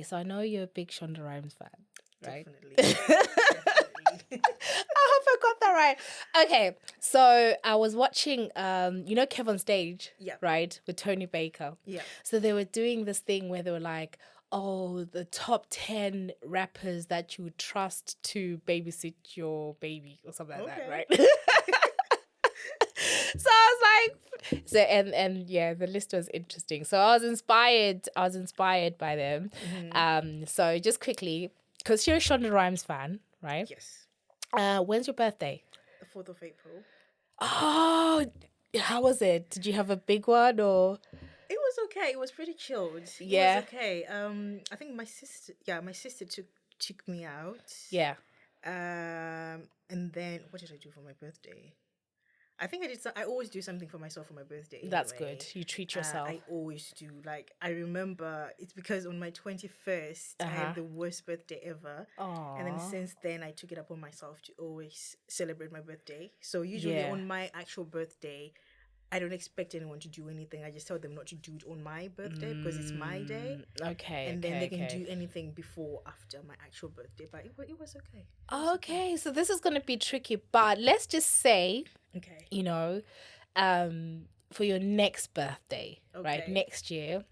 so I know you're a big Shonda Rhimes fan, right? Definitely. Definitely. I hope I got that right. Okay, so I was watching, you know, Kev on Stage, Yeah. right, with Tony Baker. Yeah. So they were doing this thing where they were like, oh, the top 10 rappers that you would trust to babysit your baby or something like that, Okay. right? So I was like, so and yeah, the list was interesting. So I was inspired by them. So just quickly, because you're a Shonda Rhimes fan, right? Yes. When's your birthday? The 4th of April. Oh, how was it? Did you have a big one or? It was okay. It was pretty chilled. Yeah. It was okay. I think my sister took me out. Yeah. And then what did I do for my birthday? I think I always do something for myself for my birthday. That's anyway. good. You treat yourself. I always do. Like, I remember it's because on my 21st, I had the worst birthday ever. Aww. And then since then, I took it upon myself to always celebrate my birthday. So usually on my actual birthday, I don't expect anyone to do anything. I just tell them not to do it on my birthday because it's my day. Okay. And then they can do anything before, after my actual birthday. But it was okay. Okay, so this is going to be tricky, but let's just say, Okay. you know, for your next birthday, right, next year,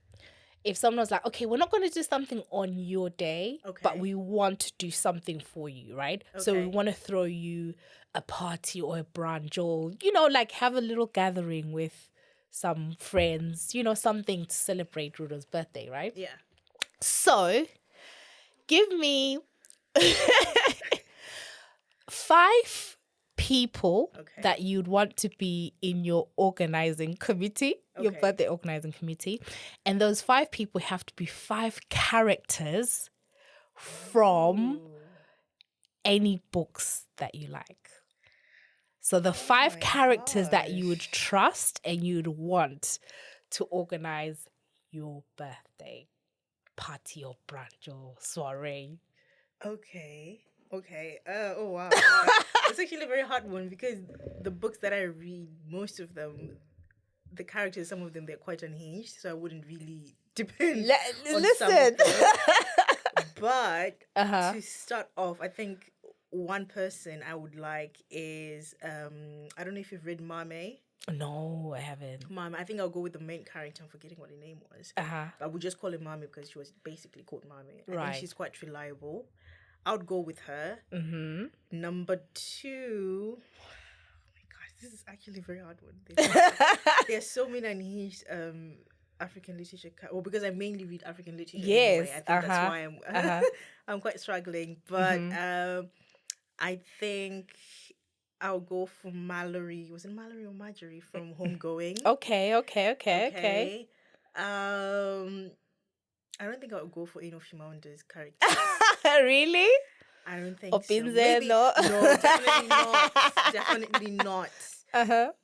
if someone was like, okay, we're not going to do something on your day, but we want to do something for you, right? Okay. So we want to throw you a party or a brunch or, you know, like have a little gathering with some friends, you know, something to celebrate Rudo's birthday, right? Yeah. So give me 5 people that you'd want to be in your organizing committee, your birthday organizing committee. And those 5 people have to be 5 characters from any books that you like. So the 5 characters that you would trust and you'd want to organize your birthday party or brunch or soiree. Okay. Oh, wow. It's actually a very hard one because the books that I read, most of them, the characters, some of them, they're quite unhinged. So I wouldn't really depend on some of them. But to start off, I think one person I would like is, I don't know if you've read Mame. No, I haven't. Mame. I think I'll go with the main character. I'm forgetting what her name was. But we just call her Mame because she was basically called Mame. I think she's quite reliable. I would go with her. Number 2. Oh my gosh, this is actually a very hard one. There's so many unhinged African literature. Well, because I mainly read African literature. Yes, anyway. I think that's why I'm quite struggling. But I think I'll go for Mallory. Was it Mallory or Marjorie from Homegoing? Okay. I don't think I'll go for any of Shimaunda's characters. Really? I don't think so. Maybe, no, definitely not. Definitely not.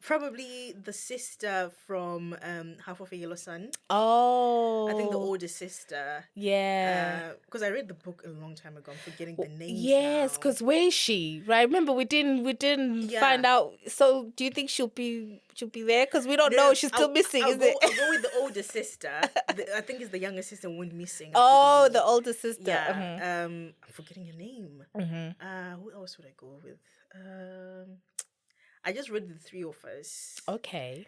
Probably the sister from Half of a Yellow Sun. Oh. I think the older sister. Yeah. Because I read the book a long time ago. I'm forgetting the name. Yes, because where is she? Right? Remember, we didn't find out. So, do you think she'll be there? Because we don't know. She's still missing. I'll go with the older sister. I think it's the younger sister went missing. Oh, the older sister. Yeah. I'm forgetting her name. Who else would I go with? I just read the 3 of us. Okay.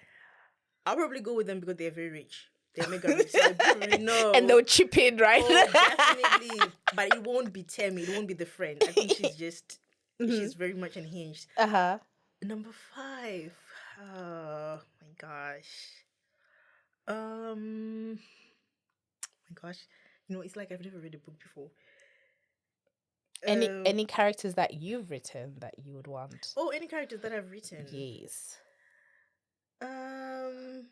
I'll probably go with them because they're very rich. They're mega rich. So I probably know. And they'll chip in, right? Oh, definitely. But it won't be Temi. It won't be the friend. I think she's just, she's very much unhinged. Number 5. Oh, my gosh. My gosh. You know, it's like I've never read a book before. Any characters that you've written that you would want? Oh, any characters that I've written? Yes. I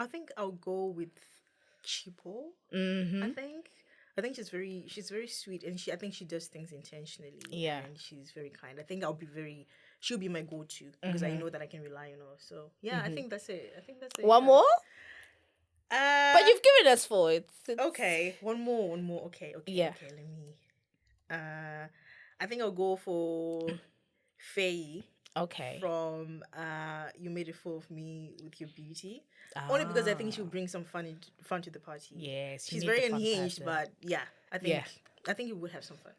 think I'll go with Chipo. I think she's very sweet, and I think she does things intentionally. Yeah, and she's very kind. I think she'll be my go-to because I know that I can rely on her. So yeah, I think that's it. One more. But you've given us 4. It's... Okay, one more. Okay. Yeah. Okay, let me. I think I'll go for Faye. Okay. from You Made a Fool of Me with Your Beauty. Only because I think she'll bring some fun to the party. Yes, you she's need very the fun unhinged, person. but yeah, I think you would have some fun.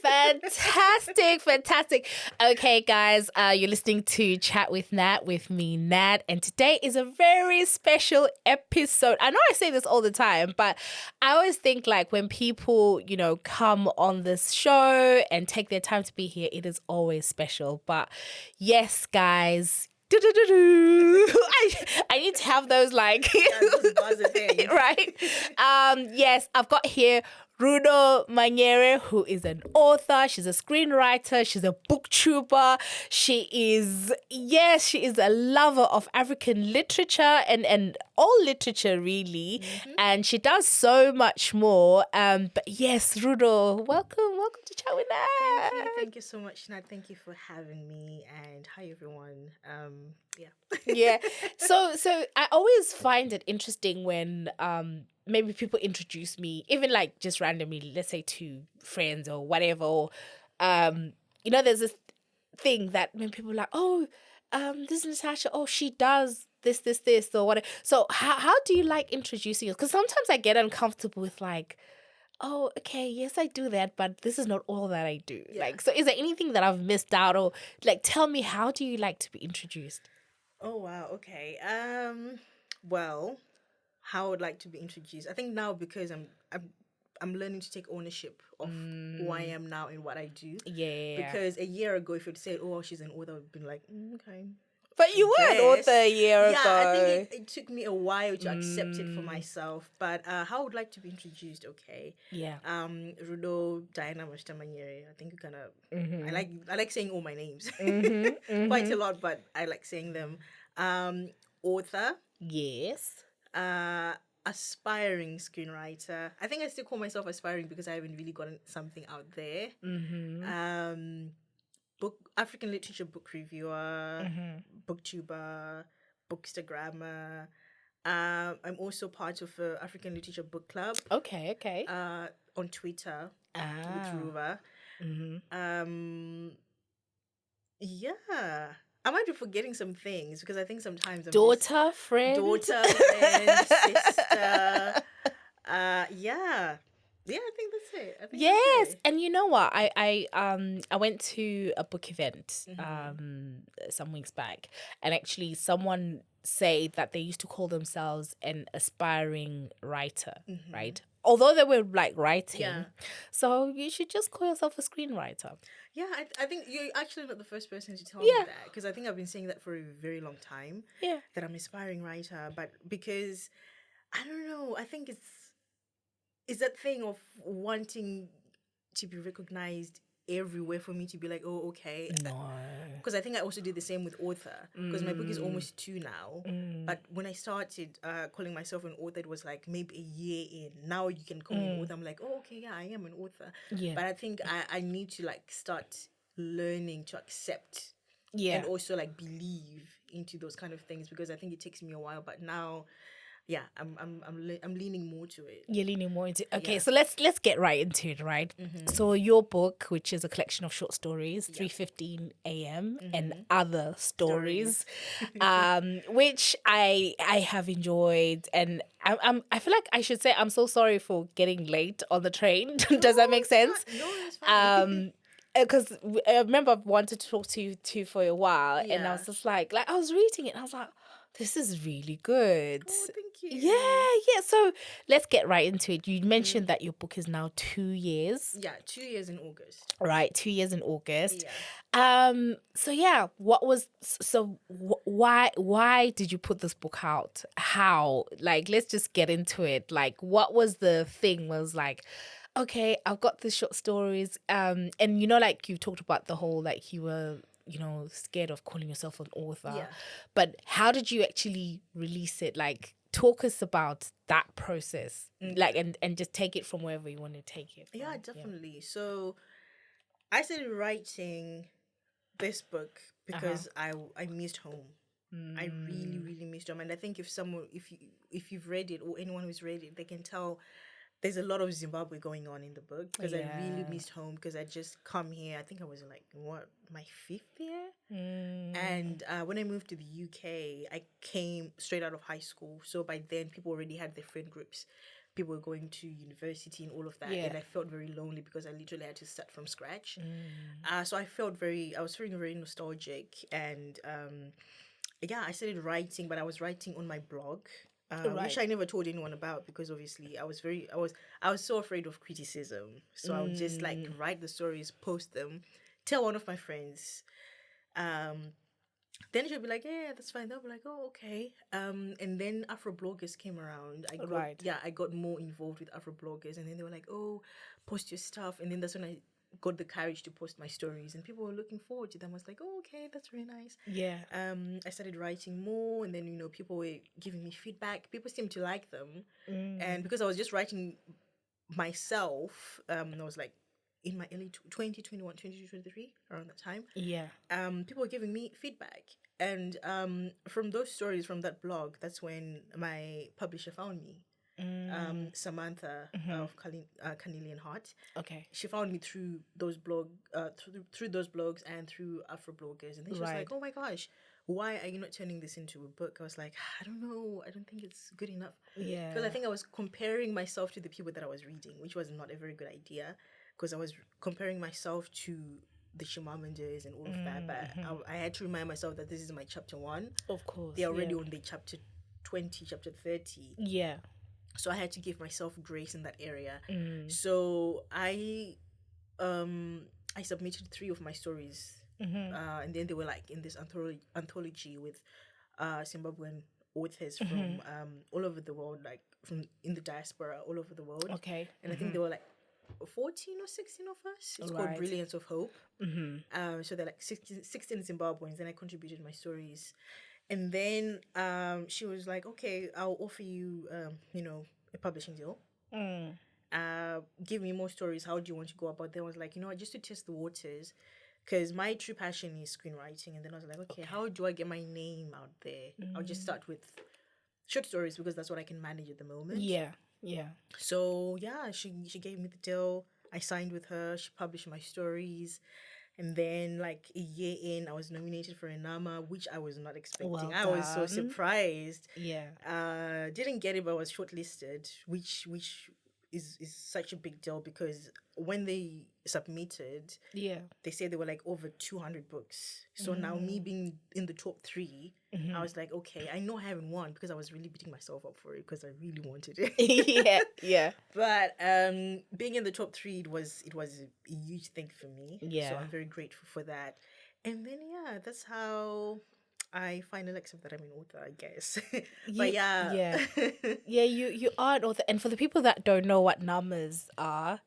Fantastic. Okay, guys, you're listening to Chat with Nat with me, Nat, and today is a very special episode. I know I say this all the time, but I always think like when people, come on this show and take their time to be here, it is always special. But yes, guys. I need to have those like those buzzer things. Right. Yes, I've got here Rudo Manyere, who is an author, she's a screenwriter, she's a booktuber, she is a lover of African literature and all literature really, and she does so much more. But yes, Rudo, welcome to Chat with Nat. Thank you so much, Nat. Thank you for having me, and hi everyone. Yeah. So I always find it interesting when maybe people introduce me, even like just randomly, let's say to friends or whatever, or there's this thing that when people are like, oh, this is Natasha, oh, she does this, or whatever. So how do you like introducing us? Because sometimes I get uncomfortable with like, oh, okay, yes, I do that, but this is not all that I do. Yeah. Like, so is there anything that I've missed out, or like, tell me, how do you like to be introduced? Oh wow, okay. Well, how I would like to be introduced. I think now because I'm learning to take ownership of who I am now and what I do. Yeah. Because a year ago, if you'd said, "Oh, she's an author," I'd been like, okay. But you were an author a year ago. Yeah, I think it took me a while to accept it for myself. But how I would like to be introduced, okay? Yeah. Rudo D M Manyere. I think you kind of. I like saying all my names. Quite a lot, but I like saying them. Author. Yes. Aspiring screenwriter. I think I still call myself aspiring because I haven't really gotten something out there. African literature book reviewer, booktuber, bookstagrammer. I'm also part of a African literature book club. Okay. On Twitter with Ruva. Yeah. I might be forgetting some things because I think sometimes I'm friend, sister. Yeah, I think that's it. Yes, and you know what? I went to a book event some weeks back, and actually someone said that they used to call themselves an aspiring writer, right? Although they were like writing, so you should just call yourself a screenwriter. Yeah, I think you're actually not the first person to tell me that, because I think I've been saying that for a very long time. Yeah, that I'm an aspiring writer, but because I don't know, I think it's that thing of wanting to be recognized everywhere for me to be like, oh, okay. No. Because I think I also did the same with author, because my book is almost 2 now. But when I started calling myself an author, it was like maybe a year in. Now you can call me an author. I'm like, oh, okay, yeah, I am an author. Yeah. But I think I need to like start learning to accept Yeah. and also like believe into those kind of things, because I think it takes me a while. But now, yeah, I'm leaning more to it. You're leaning more into okay. So let's get right into it, right? So your book, which is a collection of short stories, 3:15 a.m. and other stories, which I have enjoyed, and I feel like I should say I'm so sorry for getting late on the train. Does that make sense? No, it's fine. Because I remember I wanted to talk to you too for a while, and I was just like I was reading it, and I was like, this is really good. Oh, thank you. Yeah. So let's get right into it. You mentioned that your book is now 2 years. Yeah, 2 years in August. Right, 2 years in August. Yeah. So yeah, why did you put this book out? How? Like, let's just get into it. Like, what was the thing? Was like, okay, I've got the short stories. And like you talked about the whole like you were scared of calling yourself an author. Yeah. But how did you actually release it? Like, talk us about that process. Like, and just take it from wherever you want to take it from. Yeah, definitely. Yeah. So I started writing this book because I missed home. I really, really missed home. And I think if you've read it, or anyone who's read it, they can tell there's a lot of Zimbabwe going on in the book because I really Yeah. missed home because I just come here. I think I was like, what, my 5th year? Mm. And when I moved to the UK, I came straight out of high school. So by then, people already had their friend groups. People were going to university and all of that. Yeah. And I felt very lonely because I literally had to start from scratch. Mm. So I was feeling very nostalgic. And yeah, I started writing, but I was writing on my blog. Which Right. I never told anyone about because obviously I was so afraid of criticism. So I would just like write the stories, post them, tell one of my friends. Then she'll be like, yeah, that's fine. They'll be like, oh, okay. And then Afro bloggers came around. Right. I got more involved with Afro bloggers, and then they were like, oh, post your stuff. And then that's when I got the courage to post my stories, and people were looking forward to them. I was like, oh, okay, that's really nice. Yeah. I started writing more, and then people were giving me feedback. People seemed to like them, and because I was just writing myself, I was like in my early 2021, 2023, around that time. Yeah. People were giving me feedback, and from those stories from that blog, that's when my publisher found me. Samantha of Carnelian Heart. Okay. She found me through those through those blogs and through Afro bloggers, and then she was Right. like, "Oh my gosh, why are you not turning this into a book?" I was like, "I don't know. I don't think it's good enough." Yeah. Because I think I was comparing myself to the people that I was reading, which was not a very good idea. Because I was comparing myself to the Chimamanders and all of that, but I had to remind myself that this is my chapter 1. Of course. They're already on the chapter 20, chapter 30. Yeah. So I had to give myself grace in that area. So I submitted 3 of my stories, and then they were like in this anthology with Zimbabwean authors from all over the world, like from in the diaspora all over the world. Okay. And I think they were like 14 or 16 of us. It's called Brilliance of Hope. So they're like 16 Zimbabweans, and I contributed my stories. And then she was like, okay, I'll offer you, a publishing deal. Give me more stories. How do you want to go about them? I was like, just to test the waters, because my true passion is screenwriting. And then I was like, okay, how do I get my name out there? I'll just start with short stories because that's what I can manage at the moment. Yeah. Yeah. So yeah, she gave me the deal. I signed with her. She published my stories. And then, like a year in, I was nominated for a NAMA, which I was not expecting. Well I was so done. surprised. Yeah. Didn't get it, but I was shortlisted, which is such a big deal because when they submitted, Yeah. they said there were like over 200 books. So now me being in the top 3, I was like, okay, I know I haven't won because I was really beating myself up for it because I really wanted it. Yeah. Yeah. But being in the top 3, it was a huge thing for me. Yeah. So I'm very grateful for that. And then yeah, that's how I finally accept that I'm an author, I guess. But yeah. Yeah. Yeah, you are an author. And for the people that don't know what numbers are,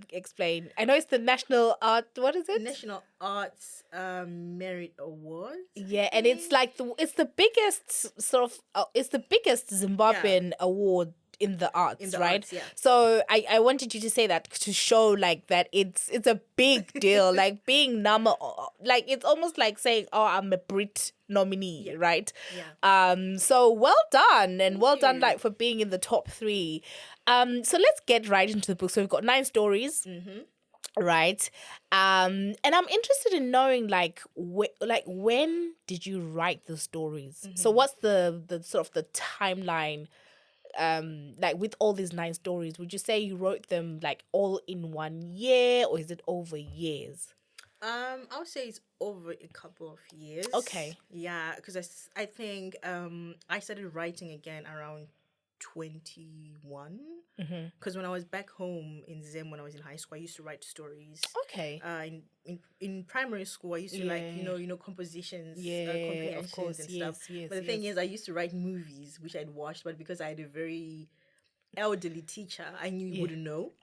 explain. I know it's the National Art, what is it? National Arts Merit Award. Yeah, and it's like it's the biggest sort of it's the biggest Zimbabwean award in the arts, right? Arts, yeah. So I wanted you to say that to show like that it's a big deal. Like being like it's almost like saying, oh, I'm a Brit nominee, right? Yeah. So well done, and Thank well done you. like for being in the top 3. So let's get right into the book. So we've got 9 stories. Right. And I'm interested in knowing like when did you write the stories? So what's the sort of the timeline? Like with all these 9 stories, would you say you wrote them like all in 1 year, or is it over years? I would say it's over a couple of years. Okay. Yeah, because I think I started writing again around 21. Because when I was back home in Zim, when I was in high school, I used to write stories. Okay. In primary school, I used to like compositions, comprehensions of course, and yes, stuff. yes, But the thing is, I used to write movies which I'd watched, but because I had a very elderly teacher, I knew you wouldn't know.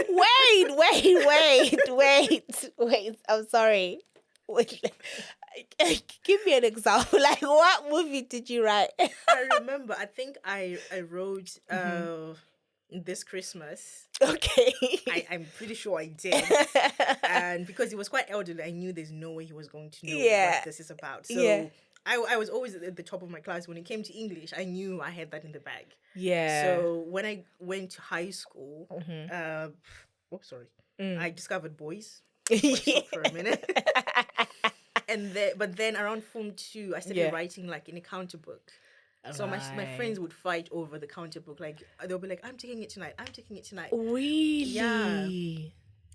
Wait. I'm sorry. Wait, give me an example. Like, what movie did you write? I remember. I think I wrote This Christmas. Okay. I'm pretty sure I did. And because he was quite elderly, I knew there's no way he was going to know what this is about. So I was always at the top of my class. When it came to English, I knew I had that in the bag. Yeah. So when I went to high school, I discovered boys. So I stopped for a minute. But then around Form 2, I started writing like in a counter book. So my friends would fight over the counter book. Like they'll be like, "I'm taking it tonight. I'm taking it tonight." Really? Yeah.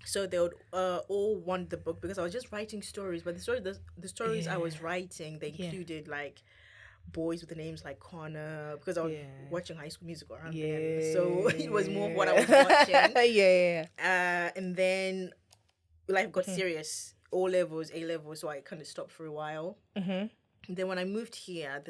So they would all want the book because I was just writing stories. But the stories I was writing, they included like boys with the names like Connor, because I was watching High School Musical around then. So it was more of what I was watching. And then life got serious. O levels, A levels, so I kind of stopped for a while. Then when I moved here,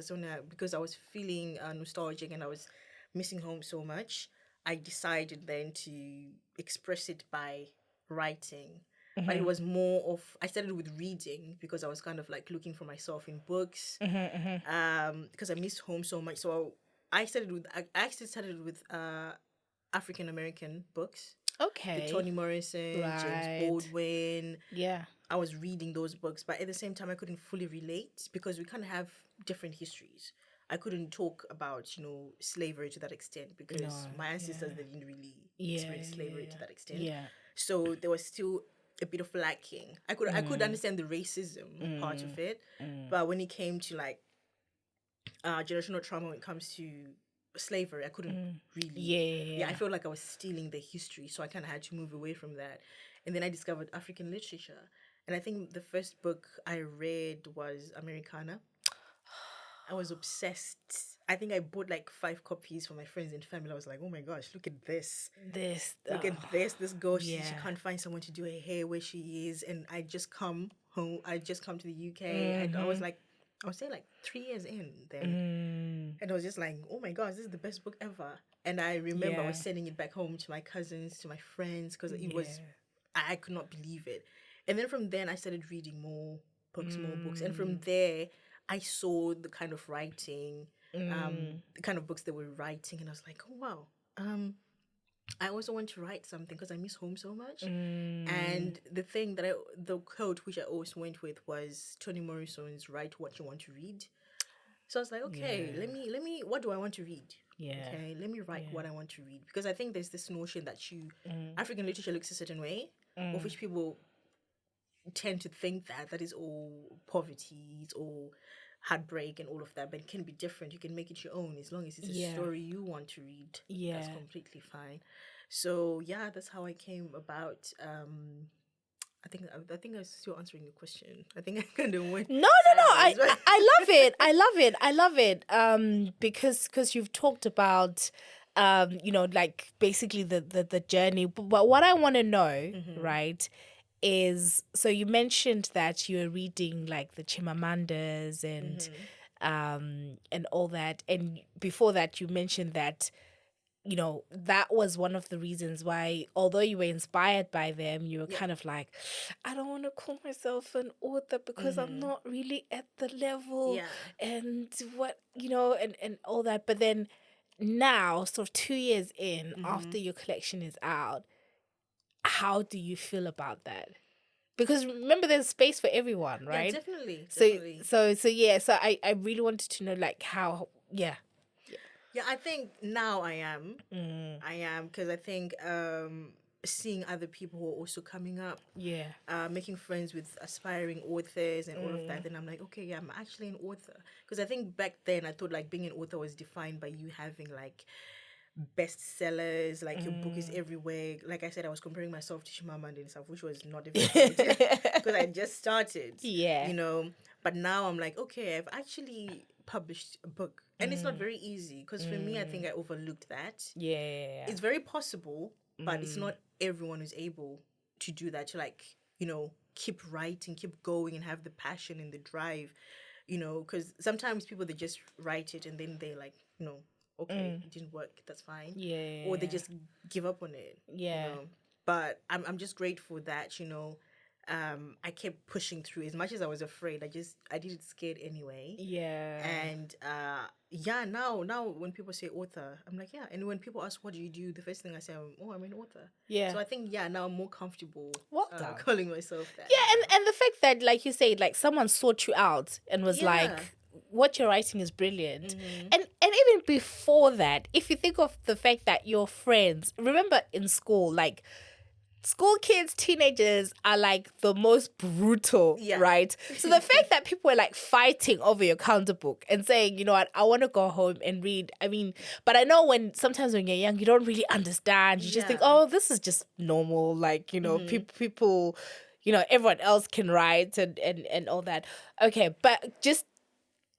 because I was feeling nostalgic and I was missing home so much, I decided then to express it by writing. But it was more of, I started with reading because I was kind of like looking for myself in books, because I missed home so much. So I actually started with African American books. Okay. The Toni Morrison, James Baldwin. Yeah. I was reading those books, but at the same time, I couldn't fully relate because we kind of have different histories. I couldn't talk about, slavery to that extent because my ancestors, they didn't really experience slavery to that extent. Yeah. So there was still a bit of lacking. I could understand the racism part of it, but when it came to like generational trauma, when it comes to slavery, I couldn't really. I felt like I was stealing the history, so I kind of had to move away from that. And then I discovered African literature, and I think the first book I read was Americana. I was obsessed. I think I bought like 5 copies for my friends and family. I was like, oh my gosh, look at this. Look at this. This girl, she can't find someone to do her hair where she is. And I just come home. I just come to the UK. And I was like, I would say like 3 years in then. And I was just like, oh my gosh, this is the best book ever. And I remember I was sending it back home to my cousins, to my friends, because it was, I could not believe it. And then from then I started reading more books. And from there, I saw the kind of writing, the kind of books they were writing. And I was like, oh, wow. I also want to write something because I miss home so much. And the quote which I always went with was Toni Morrison's "Write what you want to read." So I was like, okay, let me. What do I want to read? Okay, let me write what I want to read, because I think there's this notion that African literature looks a certain way, of which people tend to think that is all poverty, it's all heartbreak and all of that, but it can be different. You can make it your own as long as it's a story you want to read. That's completely fine. So that's how I came about. I think I was still answering your question. I think I kind of went. No. I love it. I love it. Because you've talked about, like basically the journey. But what I want to know, right, is, so you mentioned that you were reading like the Chimamandas and all that, and before that you mentioned that that was one of the reasons why, although you were inspired by them, you were kind of like, I don't want to call myself an author because I'm not really at the level and what and all that. But then now, sort of 2 years in, after your collection is out, how do you feel about that? Because remember, there's space for everyone, right? Yeah, definitely. So I really wanted to know, like, how. Yeah, I think now I am, because I think seeing other people who are also coming up, making friends with aspiring authors and all of that, then I'm like, okay, I'm actually an author. Because I think back then I thought like being an author was defined by you having like bestsellers, like your book is everywhere. Like I said, I was comparing myself to Chimamanda and stuff, which was not even because I just started. But now I'm like, okay, I've actually published a book, and it's not very easy, because for me, I think I overlooked that. It's very possible, but it's not everyone who's able to do that, to like keep writing, keep going, and have the passion and the drive, because sometimes people, they just write it and then they like okay, it didn't work, that's fine. Or they just give up on it. But I'm just grateful that I kept pushing through. As much as I was afraid, I did it scared anyway. And now when people say author, I'm like, and when people ask what do you do, the first thing I say, I'm an author. So I think now I'm more comfortable calling myself that. And the fact that, like you say, like someone sought you out and was like, what you're writing is brilliant. And even before that, if you think of the fact that your friends, remember in school, like school kids, teenagers are like the most brutal, right? So the fact that people were like fighting over your counter book and saying, you know what, I want to go home and read. I mean, but I know sometimes when you're young, you don't really understand. You just think, oh, this is just normal. Like, you know, people, you know, everyone else can write and all that. Okay, but just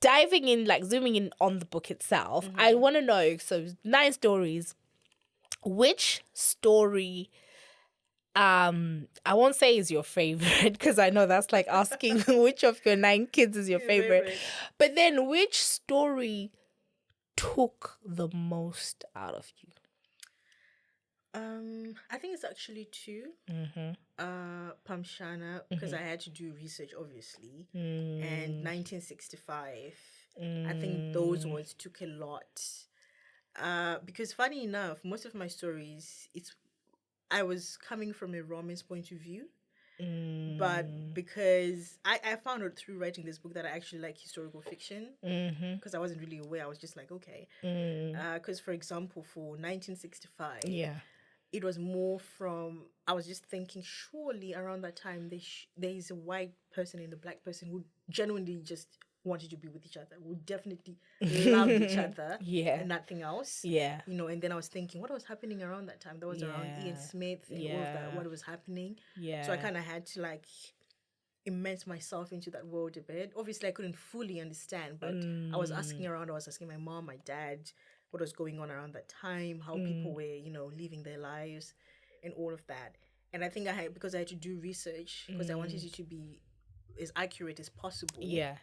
diving in, like zooming in on the book itself, I want to know, so 9 stories, which story I won't say is your favorite because I know that's like asking which of your 9 kids is your favorite. But then which story took the most out of you? I think it's actually 2. Pamshana, because I had to do research, obviously, and 1965. I think those ones took a lot. Because funny enough, most of my stories, I was coming from a romance point of view. But because I found out through writing this book that I actually like historical fiction, because I wasn't really aware. I was just like, okay. Because, for example, for 1965, it was more from, I was just thinking, surely around that time, there is a white person and a black person who genuinely just wanted to be with each other, who definitely loved each other and nothing else. You know, and then I was thinking, what was happening around that time? That was around Ian Smith and all of that, what was happening. So I kind of had to like immerse myself into that world a bit. Obviously, I couldn't fully understand, but I was asking around. I was asking my mom, my dad, what was going on around that time, how people were, you know, living their lives and all of that. And I think because I had to do research, because I wanted it to be as accurate as possible. It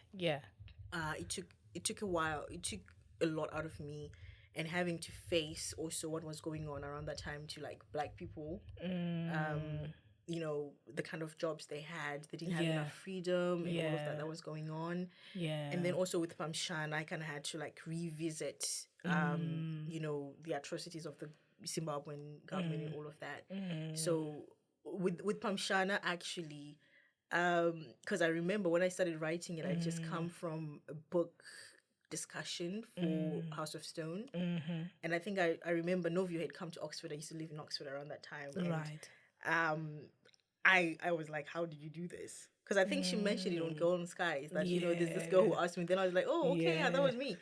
took a while. It took a lot out of me, and having to face also what was going on around that time to like black people. You know, the kind of jobs they had, they didn't have enough freedom and all of that was going on. And then also with Pamshan, I kind of had to like revisit, you know, the atrocities of the Zimbabwean government and all of that. So with Pamshana, actually, because I remember when I started writing it, I just come from a book discussion for House of Stone. And I think I remember Novio had come to Oxford. I used to live in Oxford around that time. And, I was like, how did you do this? Because I think she mentioned it on Girl in Skies that, you know, there's this girl who asked me. Then I was like, oh, okay, yeah, that was me.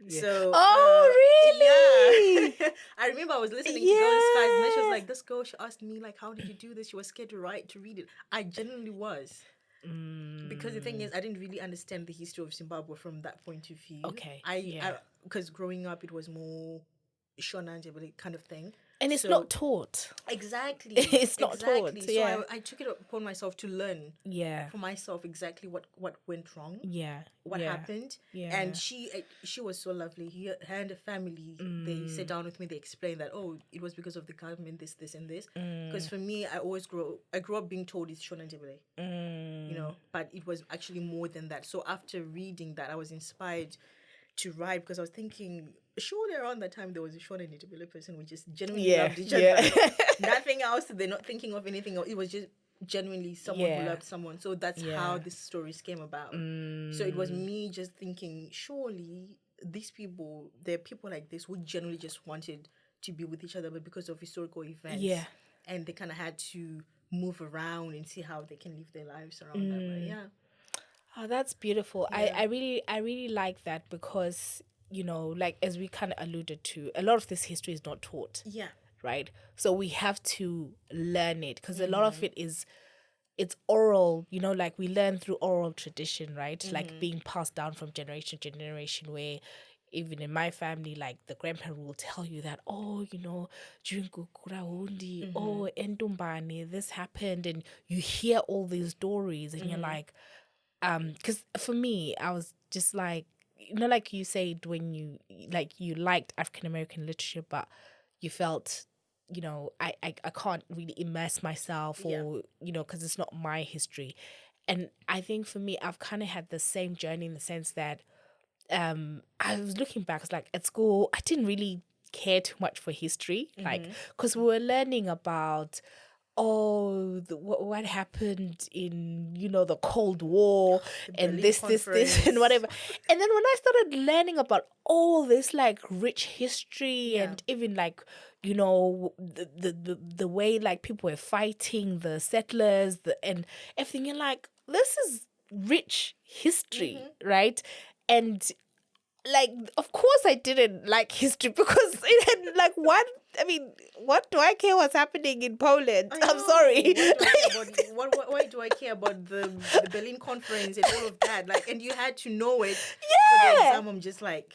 So, really? Yeah. I remember I was listening to Girl in Skies, and then she was like, this girl, she asked me, like, how did you do this? She was scared to read it. I genuinely was. Because the thing is, I didn't really understand the history of Zimbabwe from that point of view. Because growing up, it was more Shona kind of thing. And it's not taught. Exactly. It's not taught. So I took it upon myself to learn for myself exactly what went wrong. What happened. And she was so lovely. Her and the family, they sat down with me, they explained that, oh, it was because of the government, this, and this. Because for me, I grew up being told it's Shona Ndebele. You know, but it was actually more than that. So after reading that, I was inspired to write, because I was thinking, surely around that time there was a Shona and Ndebele person who just genuinely loved each other. Nothing else. They're not thinking of anything else. It was just genuinely someone who loved someone. So that's how these stories came about. So it was me just thinking, surely these people, there are people like this who genuinely just wanted to be with each other, but because of historical events, and they kind of had to move around and see how they can live their lives around that way. Oh, that's beautiful. I really like that, because, you know, like as we kind of alluded to, a lot of this history is not taught. Right? So we have to learn it, because a lot of it it's oral, you know, like we learn through oral tradition, right? Like being passed down from generation to generation, where even in my family, like the grandparent will tell you that, oh, you know, during Kukurahundi, oh, Endumbane, this happened, and you hear all these stories, and you're like, because for me, I was just like, you know, like you said, when you liked African American literature, but you felt, you know, I can't really immerse myself, or you know, because it's not my history. And I think for me, I've kind of had the same journey, in the sense that I was looking back, it's like at school I didn't really care too much for history, like, because we were learning about oh, what happened in, the Cold War and Berlin this, Conference. and whatever. And then when I started learning about all this like rich history and even like, the way like people were fighting the settlers and everything, you're like, this is rich history, right? And like, of course I didn't like history because it had like what do I care what's happening in Poland? I'm sorry. Why do I care about the Berlin Conference and all of that? Like, and you had to know it for the exam. I'm just like,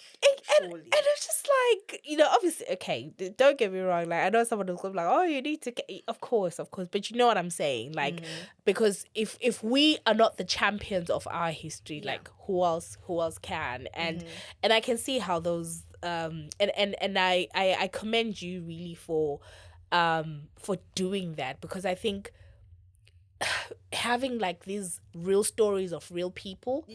surely. And it's just like, obviously, okay, don't get me wrong. Like, I know someone was like, oh, you need to get, of course. But you know what I'm saying? Like, because if we are not the champions of our history, like, who else can? And I can see how those and I commend you really for doing that, because I think having like these real stories of real people,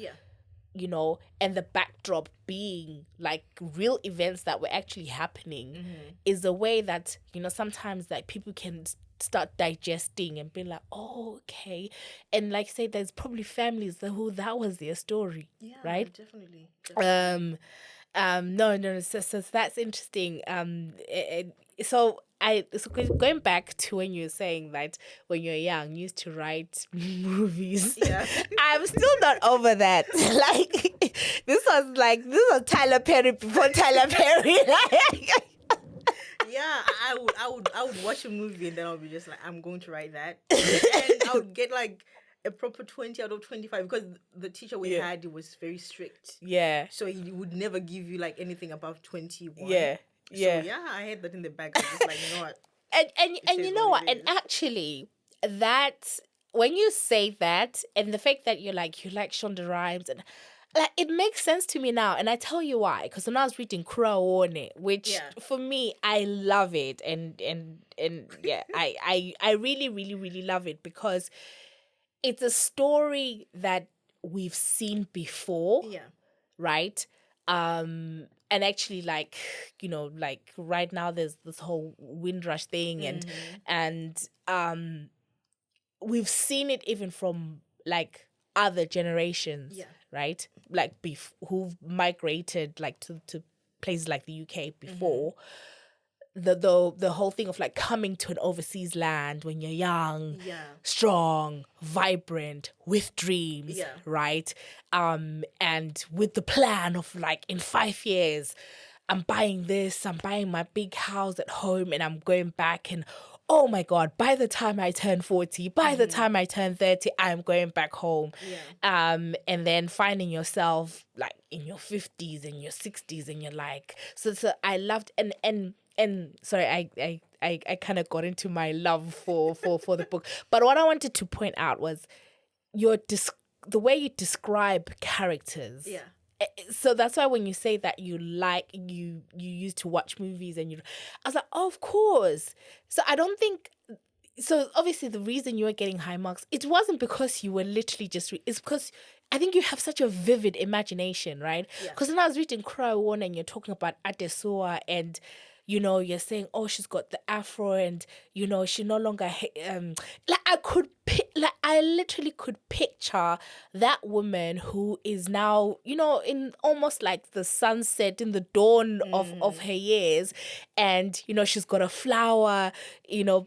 and the backdrop being like real events that were actually happening is a way that, sometimes like people can start digesting and be like, oh, okay. And like say there's probably families who that was their story. Yeah, right? Definitely. No, so that's interesting. So going back to when you were saying that when you're young you used to write movies. Yeah. I'm still not over that. Like this was Tyler Perry before Tyler Perry. Yeah, I would watch a movie and then I'll be just like, I'm going to write that, and I would get like a proper 20 out of 25 because the teacher we had was very strict. Yeah. So he would never give you like anything above 21. Yeah. Yeah. So yeah, I had that in the bag. I was just like, you know what? And you know what? And actually, that when you say that, and the fact that you like Shonda Rhimes, and like it makes sense to me now. And I tell you why. Because when I was reading Crow, which for me, I love it, and yeah, I really, really, really love it because it's a story that we've seen before. Yeah. Right. And actually, like, like right now there's this whole Windrush thing, and we've seen it even from like other generations, right? Like who've migrated like to places like the UK before. The whole thing of like coming to an overseas land when you're young, strong, vibrant, with dreams, right? And with the plan of like in 5 years, I'm buying this, I'm buying my big house at home, and I'm going back, and oh my God, by the time I turn 40, by the time I turn 30, I'm going back home. And then finding yourself like in your 50s and your 60s, and you're like, so I loved, and sorry, I kind of got into my love for the book. But what I wanted to point out was the way you describe characters. Yeah. So that's why when you say that you used to watch movies I was like, oh, of course. So I don't think. So obviously the reason you were getting high marks, it wasn't because you were literally just. It's because I think you have such a vivid imagination, right? Because when I was reading Crow and you're talking about Adesua and. You're saying, oh, she's got the afro, and she no longer I literally could picture that woman who is now in almost like the sunset, in the dawn of her years, and she's got a flower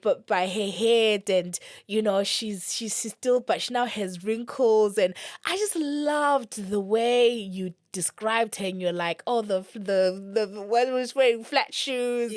but by her head, and she's still, but she now has wrinkles, and I just loved the way you described her, and you're like, oh, the one was wearing flat shoes,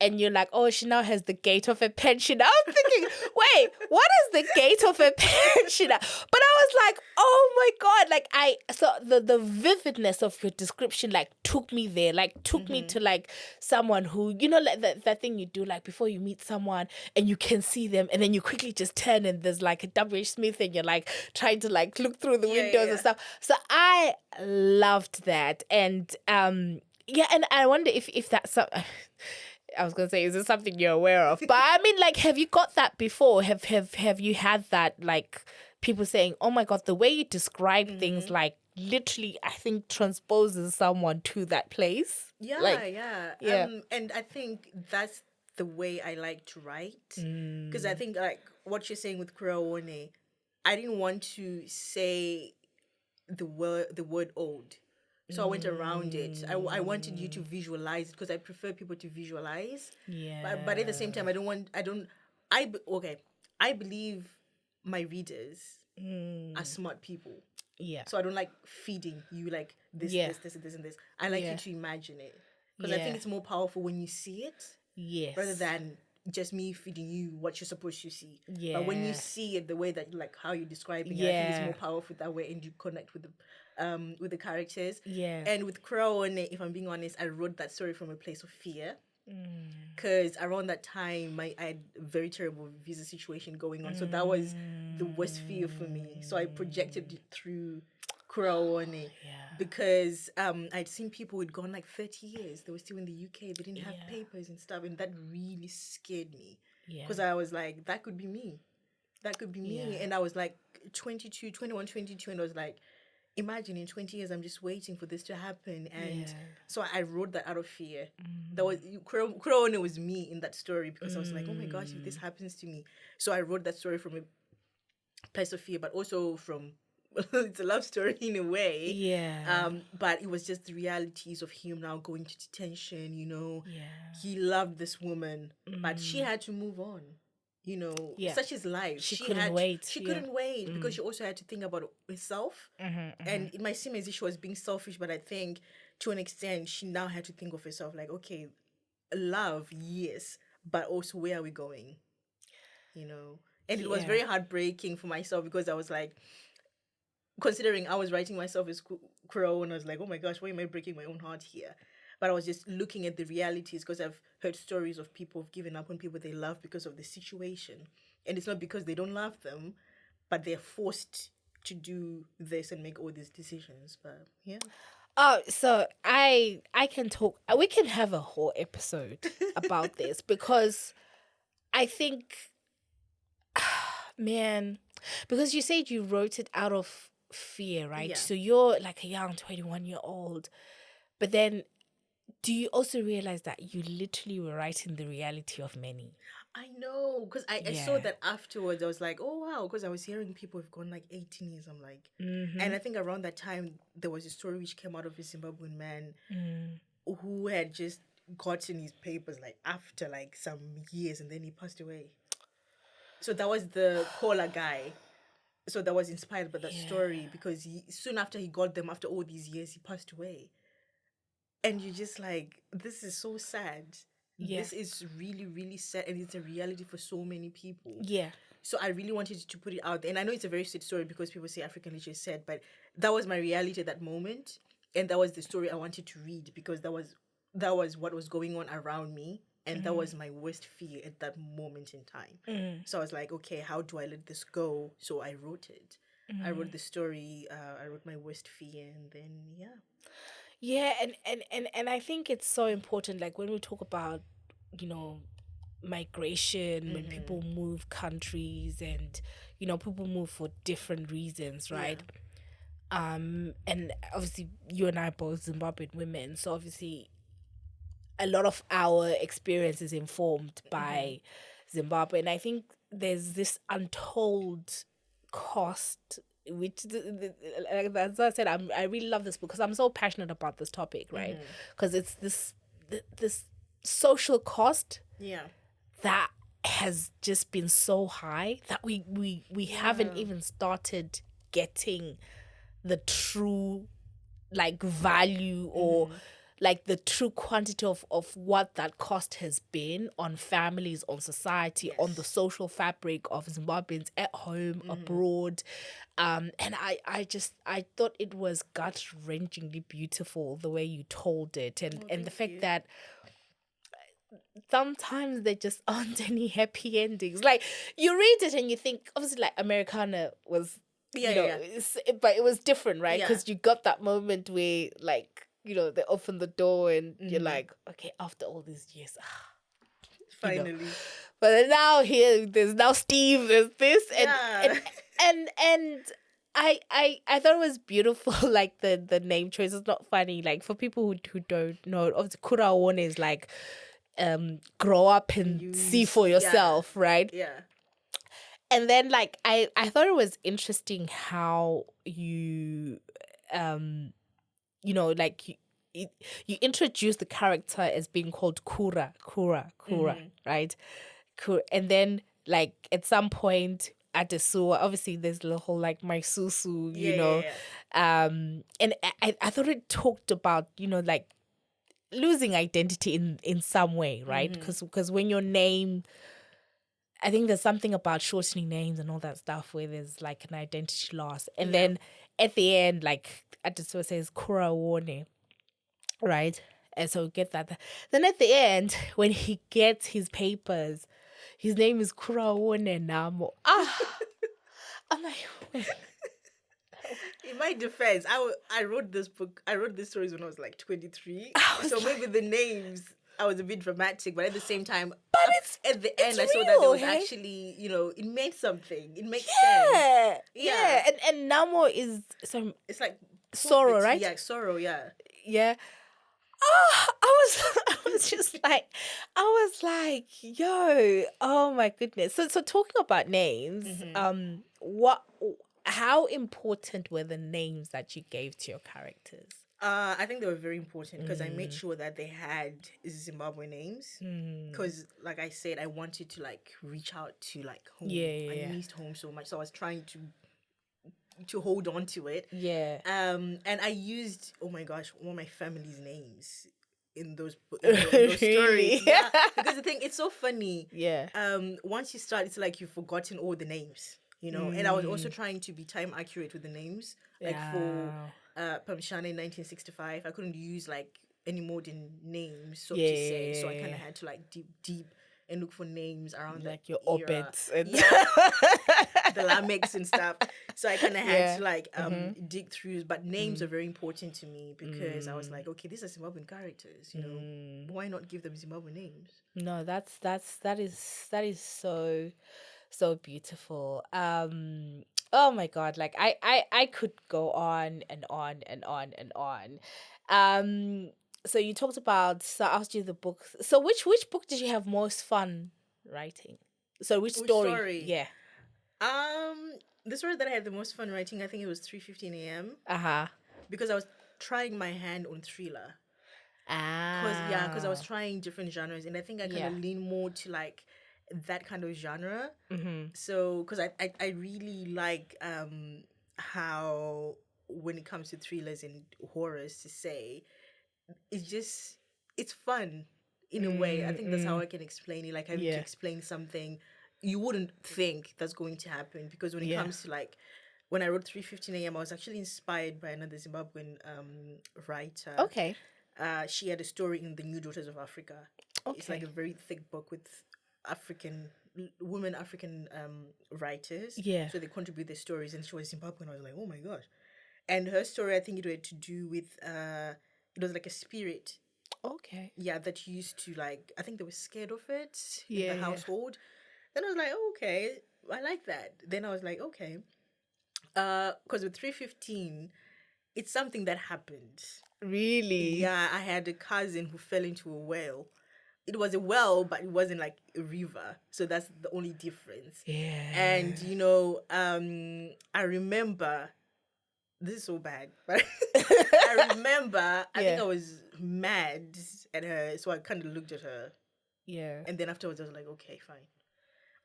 and you're like, oh, she now has the gait of a pensioner. I'm thinking, wait, what is the gait of a pensioner? But I was like, oh my God, like so the vividness of your description like took me there, like took me to like someone who, like that thing you do like before you meet someone and you can see them and then you quickly just turn and there's like a W.H. Smith and you're like trying to like look through the windows and stuff. So I loved that. And and I wonder if that's something. I was gonna say, is this something you're aware of? But I mean, like, have you got that before? Have you had that, like, people saying, "Oh my God, the way you describe things, like, literally, I think transposes someone to that place." Yeah, like, yeah. And I think that's the way I like to write. Because I think like what you're saying with Kuraone, I didn't want to say the word old. So I went around it. I wanted you to visualize it because I prefer people to visualize. Yeah. But at the same time, I believe my readers are smart people. Yeah. So I don't like feeding you like this, Yeah. this, and this. I like you to imagine it. Because I think it's more powerful when you see it. Yes. Rather than just me feeding you what you're supposed to see. Yeah. But when you see it the way that like how you're describing it, I think it's more powerful that way, and you connect with the characters. Yeah. And with Crown, if I'm being honest, I wrote that story from a place of fear. Because around that time, I had a very terrible visa situation going on. So that was the worst fear for me. So I projected it through Crown. Because I'd seen people who'd gone like 30 years. They were still in the UK. They didn't have papers and stuff. And that really scared me. Because I was like, that could be me. That could be me. And I was like 21, 22. And I was like, imagine in 20 years, I'm just waiting for this to happen. And so I wrote that out of fear. That was, Corona was me in that story because I was like, oh my gosh, if this happens to me. So I wrote that story from a place of fear, but also from, it's a love story in a way. Yeah. But it was just the realities of him now going to detention, He loved this woman, but she had to move on. Such is life. She couldn't wait. She couldn't wait because she also had to think about herself. And it might seem as if she was being selfish, but I think to an extent she now had to think of herself like, okay, love, yes, but also where are we going? And it was very heartbreaking for myself because I was like, considering I was writing myself as Crow, and I was like, oh my gosh, why am I breaking my own heart here? But I was just looking at the realities because I've heard stories of people who've given up on people they love because of the situation. And it's not because they don't love them, but they're forced to do this and make all these decisions. But yeah. Oh, so I can talk. We can have a whole episode about this because I think, man, because you said you wrote it out of fear, right? Yeah. So you're like a young 21-year-old, but then do you also realize that you literally were writing the reality of many? I know, because I saw that afterwards. I was like, oh, wow, because I was hearing people have gone like 18 years. I'm like, and I think around that time, there was a story which came out of a Zimbabwean man who had just gotten his papers like after like some years and then he passed away. So that was the caller guy. So that was inspired by that story because soon after he got them, after all these years, he passed away. And you're just like, this is so sad. Yeah. This is really, really sad. And it's a reality for so many people. Yeah. So I really wanted to put it out there. And I know it's a very sad story because people say African literature is sad, but that was my reality at that moment. And that was the story I wanted to read because that was what was going on around me. And that was my worst fear at that moment in time. So I was like, okay, how do I let this go? So I wrote it. I wrote the story. I wrote my worst fear. And then, Yeah, and I think it's so important, like when we talk about, migration, when people move countries and, people move for different reasons, right? Yeah. And obviously you and I are both Zimbabwean women, so obviously a lot of our experience is informed by Zimbabwe. And I think there's this untold cost, which as I said, I really love this because I'm so passionate about this topic, right? Because it's this social cost that has just been so high that we haven't even started getting the true like value or like the true quantity of what that cost has been on families, on society, on the social fabric of Zimbabweans at home, abroad. And I thought it was gut-wrenchingly beautiful the way you told it. And the fact that sometimes there just aren't any happy endings. Like, you read it and you think, obviously, like, Americana was, but it was different, right? Because you got that moment where, like, they open the door and you're like, okay, after all these years, finally. But then now there's now Steve, there's this, and I thought it was beautiful, like the name choice. It's not funny, like for people who don't know, obviously Kuraone is like grow up and see for yourself, right? Yeah. And then like I thought it was interesting how you like you introduce the character as being called Kura, right? And then like at some point at the sewer, obviously there's the whole like my susu, and I thought it talked about, like losing identity in some way, right? Because when your name, I think there's something about shortening names and all that stuff where there's like an identity loss. And then at the end, like Adesua says Kura Wone, right? And so get that. Then at the end, when he gets his papers, his name is Kura Wone Namo. I'm like, wait. In my defense, I wrote this book. I wrote these stories when I was like 23. So maybe the names, I was a bit dramatic, but at the same time, but it's at the end, I saw real, that there was actually, it meant something. It makes sense. Yeah. And Namo is some. It's like sorrow, right? Yeah, sorrow. Yeah. Yeah. I was just like, yo, oh my goodness. So talking about names, how important were the names that you gave to your characters? I think they were very important because I made sure that they had Zimbabwe names. Because, like I said, I wanted to like reach out to like home. I missed home so much, so I was trying to hold on to it. Yeah. And I used, oh my gosh, all my family's names in those stories. Yeah. Because the thing, it's so funny. Yeah. Once you start, it's like you've forgotten all the names, And I was also trying to be time accurate with the names. Like for Pamshana in 1965, I couldn't use like any modern names, so to say. So I kind of had to like deep and look for names around like your Obeds and the Lamechs and stuff. So I kind of had to like dig through. But names are very important to me because I was like, okay, these are Zimbabwean characters. Why not give them Zimbabwean names? No, that is so beautiful. Oh my God, like I could go on and on and on and on. So you talked about, so I asked you the book. So which book did you have most fun writing? So which story? Yeah. The story that I had the most fun writing, I think it was 3:15 a.m. Because I was trying my hand on thriller. Because I was trying different genres, and I think I kind of lean more to like that kind of genre. So because I really like how when it comes to thrillers and horrors, to say it's fun in a way. I think that's how I can explain it. Like having to explain something you wouldn't think that's going to happen, because when it comes to like when I wrote 3:15 a.m., I was actually inspired by another Zimbabwean writer. Okay. She had a story in The New Daughters of Africa. Okay. It's like a very thick book with African writers. Yeah. So they contribute their stories, and she was Zimbabwean. I was like, oh my gosh. And her story, I think it had to do with it was like a spirit. Okay. Yeah, that used to like, I think they were scared of it in the household. Then I was like, oh, okay, I like that. Then I was like, okay. Because with 3:15, it's something that happened. Really? Yeah, I had a cousin who fell into a well. It was a well, but it wasn't like a river. So that's the only difference. Yeah. And, I remember, this is so bad, but I remember, I think I was mad at her. So I kind of looked at her. Yeah. And then afterwards, I was like, okay, fine.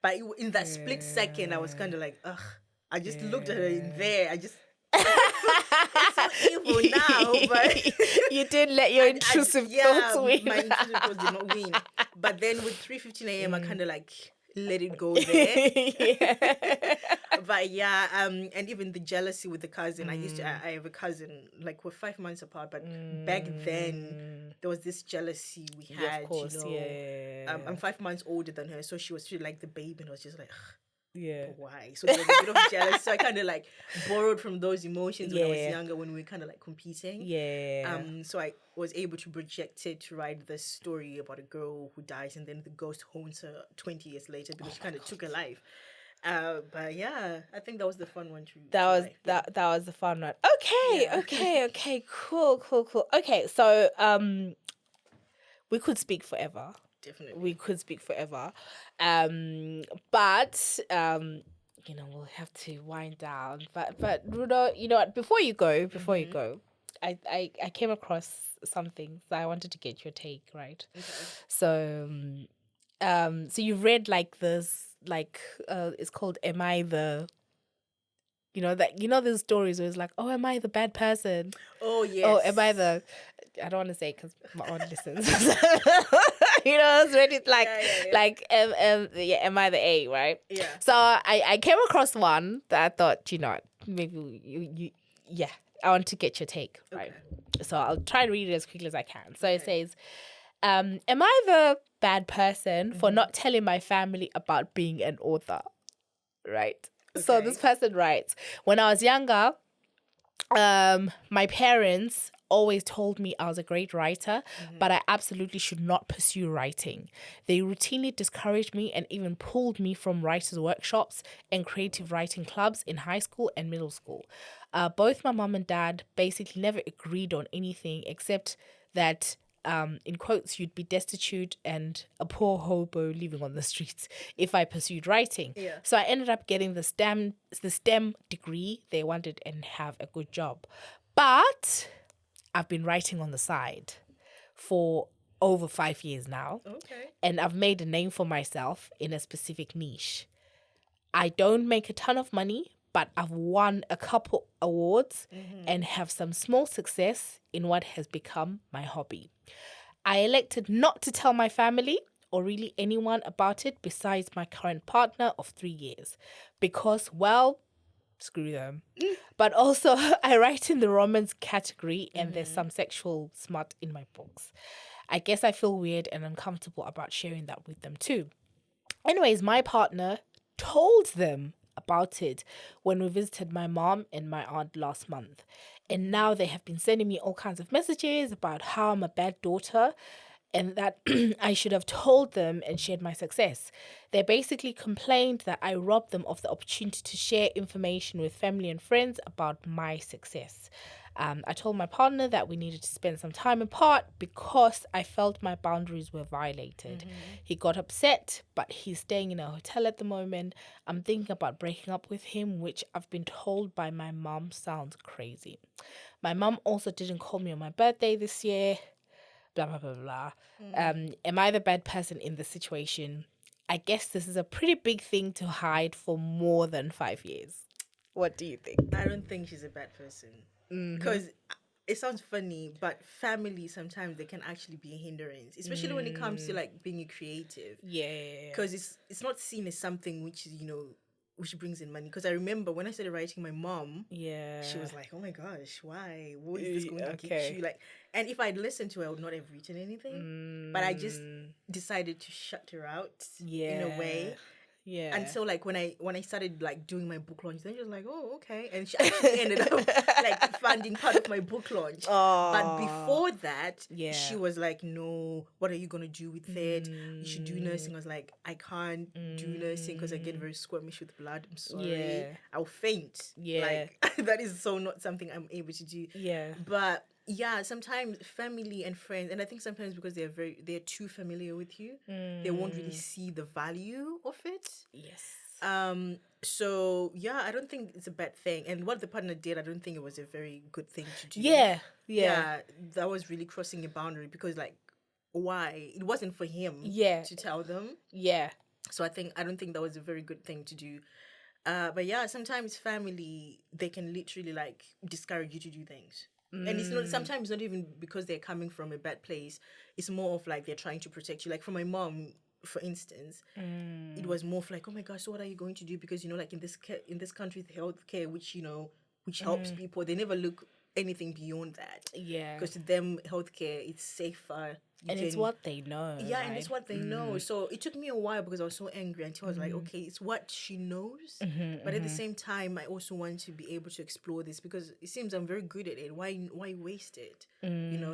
But in that split second, I was kind of like, ugh. I just looked at her in there. I just... it's so evil now, but... You didn't let your intrusive thoughts win. My intrusive thoughts did not win. But then with 3:15 a.m., I kind of like let it go there. But and even the jealousy with the cousin. I have a cousin, like we're 5 months apart, but back then there was this jealousy we had. Of course, I'm 5 months older than her, so she was really like the baby, and I was just like, ugh. Yeah. Why? So there was a bit of jealousy. So I kind of like borrowed from those emotions when I was younger, when we were kind of like competing. Yeah. So I was able to project it to write this story about a girl who dies, and then the ghost haunts her 20 years later because she kind of took her life. But yeah, I think that was the fun one to that was the fun one. Okay, cool. Okay, so we could speak forever. Definitely. We could speak forever. But we'll have to wind down. But Rudo, you know what? Before you go, I came across something that I wanted to get your take, right? Okay. So so you've read like this, like it's called "Am I the?" Those stories where it's like, "Oh, am I the bad person?" Oh yes. Oh, am I the? I don't want to say because my aunt listens. It's really like, am I the A, right? Yeah. So I came across one that I thought, maybe I want to get your take, right? Okay. So I'll try to read it as quickly as I can. So it says, am I the bad person for not telling my family about being an author? Right. Okay. So this person writes, when I was younger, my parents always told me I was a great writer, but I absolutely should not pursue writing. They routinely discouraged me and even pulled me from writers' workshops and creative writing clubs in high school and middle school. Both my mom and dad basically never agreed on anything except that in quotes, you'd be destitute and a poor hobo living on the streets if I pursued writing. Yeah. So I ended up getting the STEM degree they wanted and have a good job. But I've been writing on the side for over 5 years now. Okay. And I've made a name for myself in a specific niche. I don't make a ton of money, but I've won a couple awards and have some small success in what has become my hobby. I elected not to tell my family or really anyone about it besides my current partner of 3 years because, well, screw them. But also, I write in the romance category and there's some sexual smut in my books. I guess I feel weird and uncomfortable about sharing that with them too. Anyways, my partner told them about it when we visited my mom and my aunt last month. And now they have been sending me all kinds of messages about how I'm a bad daughter and that I should have told them and shared my success. They basically complained that I robbed them of the opportunity to share information with family and friends about my success. I told my partner that we needed to spend some time apart because I felt my boundaries were violated. He got upset, but he's staying in a hotel at the moment. I'm thinking about breaking up with him, which I've been told by my mom sounds crazy. My mom also didn't call me on my birthday this year. Blah, blah, blah, blah. Am I the bad person in this situation? I guess this is a pretty big thing to hide for more than 5 years. What do you think? I don't think she's a bad person. Because it sounds funny, but family sometimes they can actually be a hindrance, especially when it comes to like being a creative. Yeah. Because it's not seen as something which is, which brings in money. Because I remember when I started writing, my mom, she was like, "Oh my gosh, why? What is this going to get you?" Like, and if I'd listened to her, I would not have written anything. But I just decided to shut her out in a way. Yeah. And so like when I started like doing my book launch, then she was like, "Oh, okay," and she actually ended up like funding part of my book launch. But before that, she was like, "No, what are you gonna do with it? You should do nursing." I was like, "I can't do nursing because I get very squirmish with blood. I'm sorry, I'll faint. Like that is so not something I'm able to do." But yeah, sometimes family and friends, and I think sometimes because they're too familiar with you, they won't really see the value of it. Yes. So yeah, I don't think it's a bad thing. And what the partner did, I don't think it was a very good thing to do. Yeah. That was really crossing a boundary because like, why? It wasn't for him to tell them. Yeah. So I don't think that was a very good thing to do. But yeah, sometimes family, they can literally like discourage you to do things. And it's not sometimes not even because they're coming from a bad place. It's more of like they're trying to protect you. Like for my mom, for instance, it was more of like, "Oh my gosh, so what are you going to do?" Because like in this country, the healthcare, which helps people, they never look anything beyond that. Yeah. Because to them, healthcare it's safer. It's what they know. Yeah, right? and it's what they know. So it took me a while because I was so angry until I was like, okay, it's what she knows. But at the same time, I also want to be able to explore this because it seems I'm very good at it. Why waste it?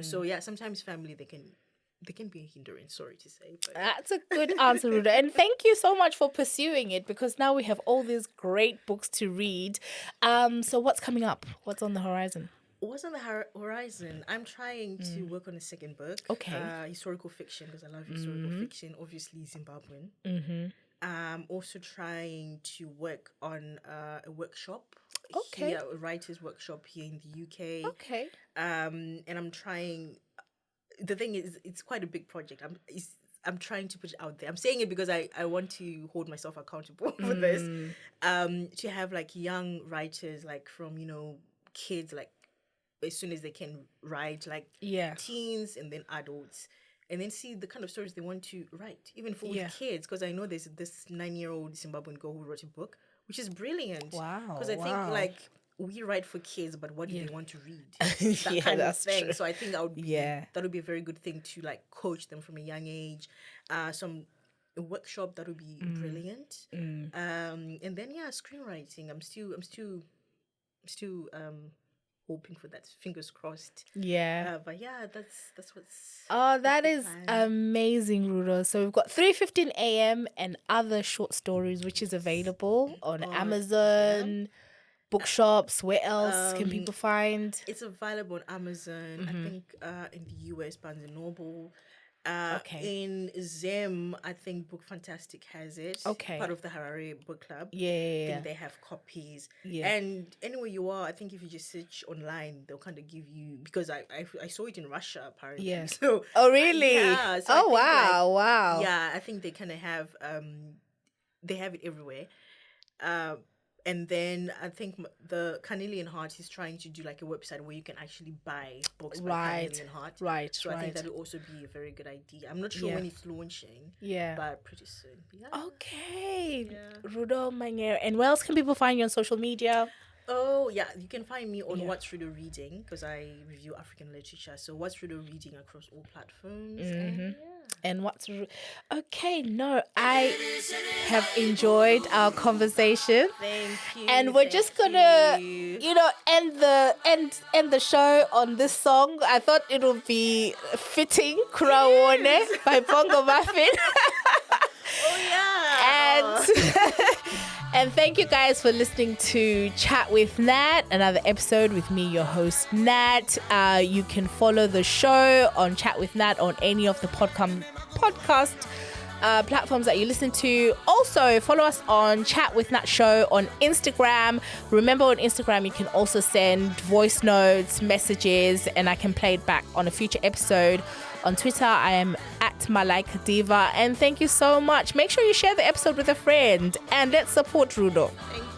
So yeah, sometimes family they can be a hindrance, sorry to say. But that's a good answer, Ruda. And thank you so much for pursuing it because now we have all these great books to read. So what's coming up? What's on the horizon? what's on the horizon? I'm trying to work on a second book. Okay. Historical fiction, because I love historical fiction. Obviously, Zimbabwean. I'm also trying to work on a workshop. Okay. Here, a writer's workshop here in the UK. Okay. And I'm trying. The thing is, it's quite a big project. I'm trying to put it out there. I'm saying it because I want to hold myself accountable for this. To have like young writers, like from, kids, like as soon as they can write, like teens and then adults, and then see the kind of stories they want to write, even for with kids. Because I know there's this 9-year-old Zimbabwean girl who wrote a book, which is brilliant. Wow. Because I think like we write for kids, but what do they want to read? That Yeah, kind of that's thing. true. So I think that would be a very good thing to like coach them from a young age. A workshop that would be brilliant. And then screenwriting. I'm still hoping for that. Fingers crossed. Yeah. But yeah, that's what's. Oh, that is plan. amazing, Rudo. So we've got 3:15 a.m. and other short stories, which is available on Amazon, bookshops. Where else can people find? It's available on Amazon. I think in the US, Barnes and Noble. In Zim, I think Book Fantastic has it. Okay. Part of the Harare Book Club. Yeah. I think they have copies. Yeah. And anywhere you are, I think if you just search online, they'll kind of give you, because I saw it in Russia apparently. Yeah. So oh, really? Yeah. So oh, wow. Yeah, I think they kind of have they have it everywhere. And then I think the Carnelian Heart is trying to do like a website where you can actually buy books by Carnelian Heart. Right. So I think that will also be a very good idea. I'm not sure when it's launching. Yeah. But pretty soon. Yeah. Okay. Yeah. Rudo Manyere. And where else can people find you on social media? Oh, yeah. You can find me on What's Rudo Reading, because I review African literature. So What's Rudo Reading across all platforms. And okay, no, I have enjoyed our conversation. Thank you. And we're just gonna, end the show on this song. I thought it would be fitting, Kurawone by Bongo Muffin. Oh yeah. And thank you guys for listening to Chat with Nat, another episode with me, your host, Nat. You can follow the show on Chat with Nat on any of the podcast platforms that you listen to. Also, follow us on Chat with Nat Show on Instagram. Remember, on Instagram, you can also send voice notes, messages, and I can play it back on a future episode. On Twitter, I am at Malaika Diva. And thank you so much. Make sure you share the episode with a friend. And let's support Rudo. Thank you.